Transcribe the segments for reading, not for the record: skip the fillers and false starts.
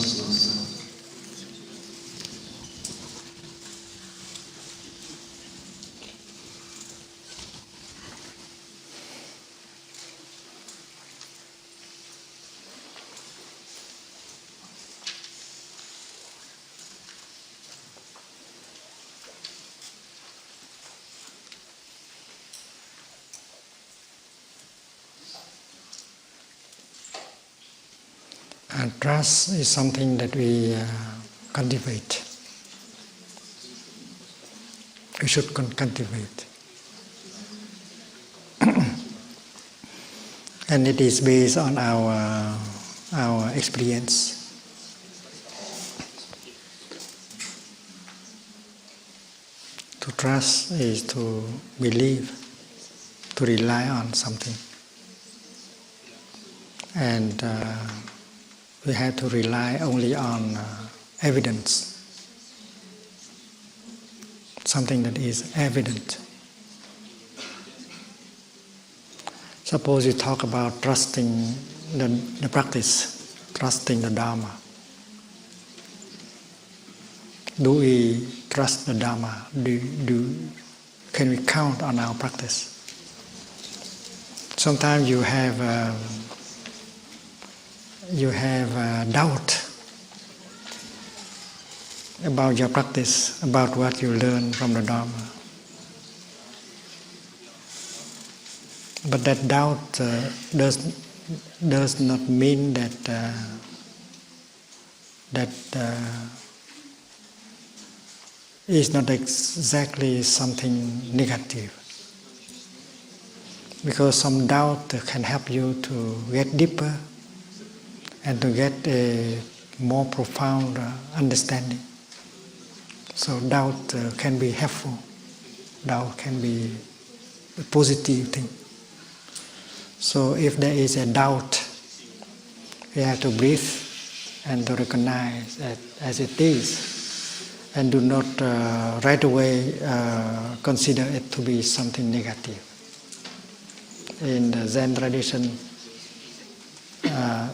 trust ourselves. And trust is something that we cultivate. We should cultivate. And it is based on our experience. To trust is to believe, to rely on something. And we have to rely only on evidence, something that is evident. Suppose you talk about trusting the practice, trusting the Dharma. Do we trust the Dharma? Can we count on our practice? Sometimes you have doubt about your practice, about what you learn from the Dharma. But that doubt does not mean that is not exactly something negative. Because some doubt can help you to get deeper and to get a more profound understanding. So doubt can be helpful. Doubt can be a positive thing. So if there is a doubt, we have to breathe and to recognize it as it is, and do not right away consider it to be something negative. In the Zen tradition,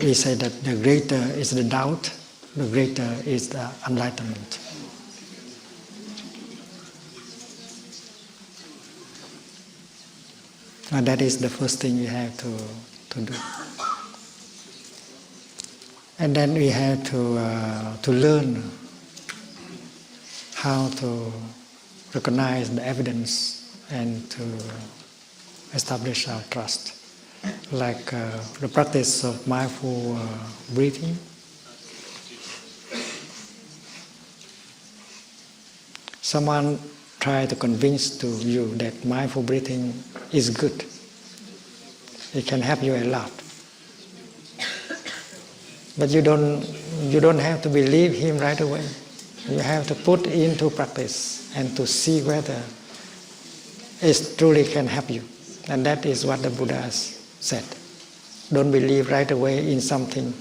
we say that the greater is the doubt, the greater is the enlightenment. And that is the first thing we have to do. And then we have to learn how to recognize the evidence and to establish our trust. Like the practice of mindful breathing. Someone try to convince to you that mindful breathing is good. It can help you a lot. But you don't have to believe him right away. You have to put into practice and to see whether it truly can help you. And that is what the Buddha said. Don't believe right away in something,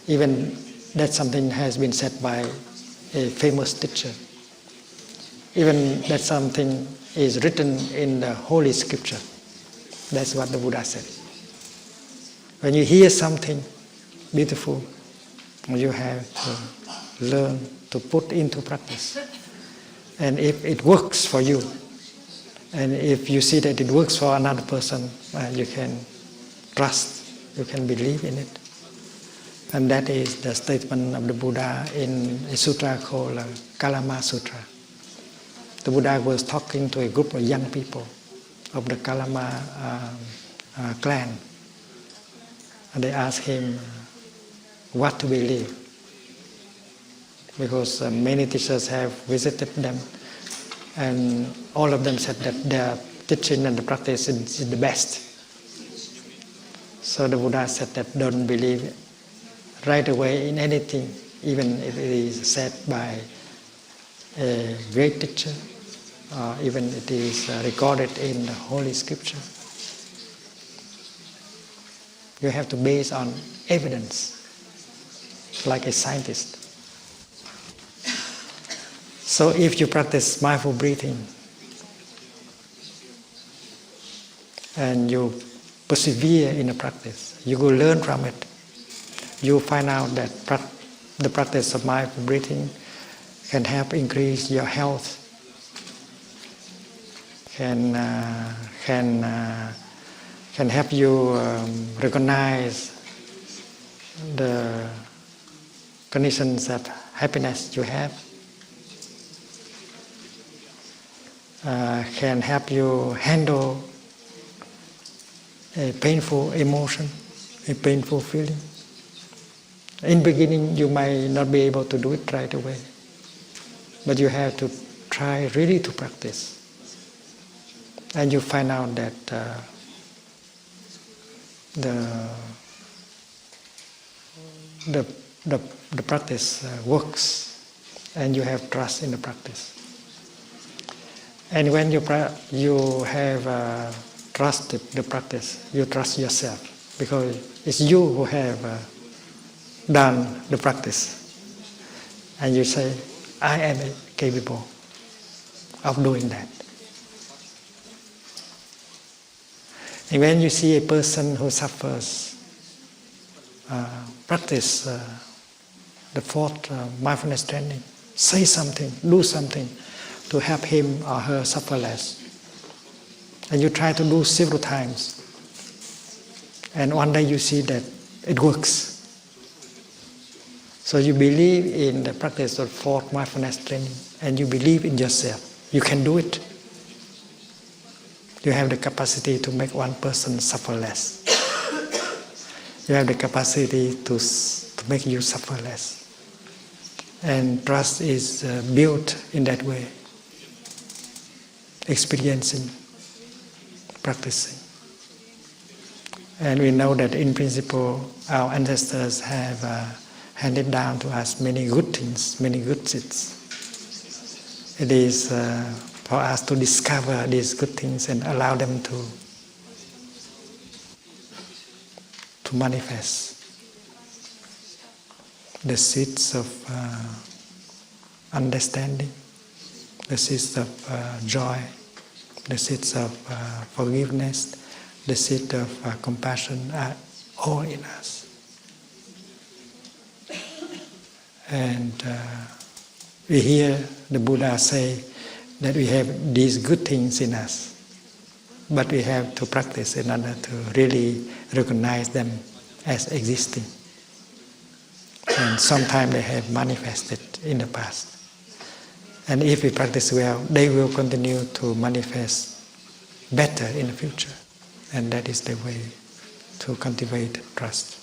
even that something has been said by a famous teacher. Even that something is written in the Holy Scripture. That's what the Buddha said. When you hear something beautiful, you have to learn to put into practice. And if it works for you, and if you see that it works for another person, you can trust, you can believe in it. And that is the statement of the Buddha in a sutra called Kalama Sutra. The Buddha was talking to a group of young people of the Kalama clan. And they asked him what to believe. Because many teachers have visited them, and all of them said that their teaching and the practice is the best. So the Buddha said that don't believe right away in anything, even if it is said by a great teacher, or even it is recorded in the Holy Scripture. You have to base on evidence, like a scientist. So if you practice mindful breathing and you persevere in the practice, you will learn from it. You find out that The practice of mindful breathing can help increase your health, can help you recognize the conditions of happiness you have, can help you handle a painful emotion, a painful feeling. In beginning, you might not be able to do it right away, but you have to try really to practice. And you find out that the practice works, and you have trust in the practice. And when you have trusted the practice, you trust yourself, because it's you who have done the practice. And you say, I am capable of doing that. And when you see a person who suffers, practice the fourth mindfulness training, say something, do something to help him or her suffer less. And you try to do several times. And one day you see that it works. So you believe in the practice of fourth mindfulness training, and you believe in yourself. You can do it. You have the capacity to make one person suffer less. You have the capacity to make you suffer less. And trust is built in that way. Experiencing, practicing. And we know that in principle, our ancestors have handed down to us many good things, many good seeds. It is for us to discover these good things and allow them to manifest. The seeds of understanding, the seeds of joy, the seeds of forgiveness, the seeds of compassion are all in us. And we hear the Buddha say that we have these good things in us, but we have to practice in order to really recognize them as existing. And sometimes they have manifested in the past. And if we practice well, they will continue to manifest better in the future. And that is the way to cultivate trust.